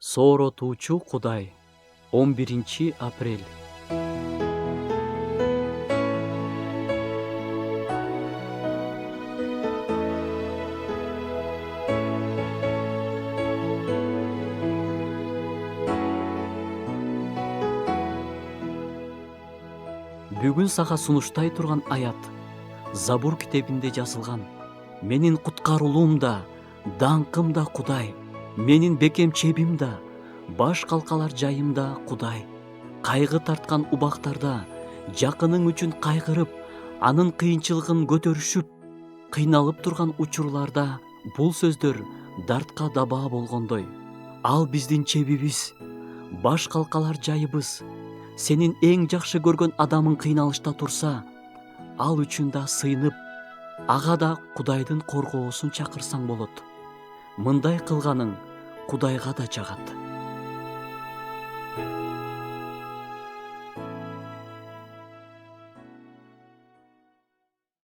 Сооротуучу Кудай. 11 апрель. Бүгүн сага сунуштай турган аят Забур китебинде жазылган. Менин куткаруулуум да, даңкым да Кудай. Менин бекем чебим да, баш калкалар жайым да Кудай. Кайгы тарткан убактарда жакының үчүн кайгырып, анын кыйынчылыгын көтөрүшүп, кыйналып турган учурларда бул сөздөр дартка дабаа болгондой. Ал биздин чебибиз, баш калкалар жайыбыз. Сенин эң жакшы көргөн адамың кыйналышта турса, ал үчүн да сыйынып, ага да Кудайдын коргоосун чакырсаң болот. Мындай кылганың Кудайга да жагат.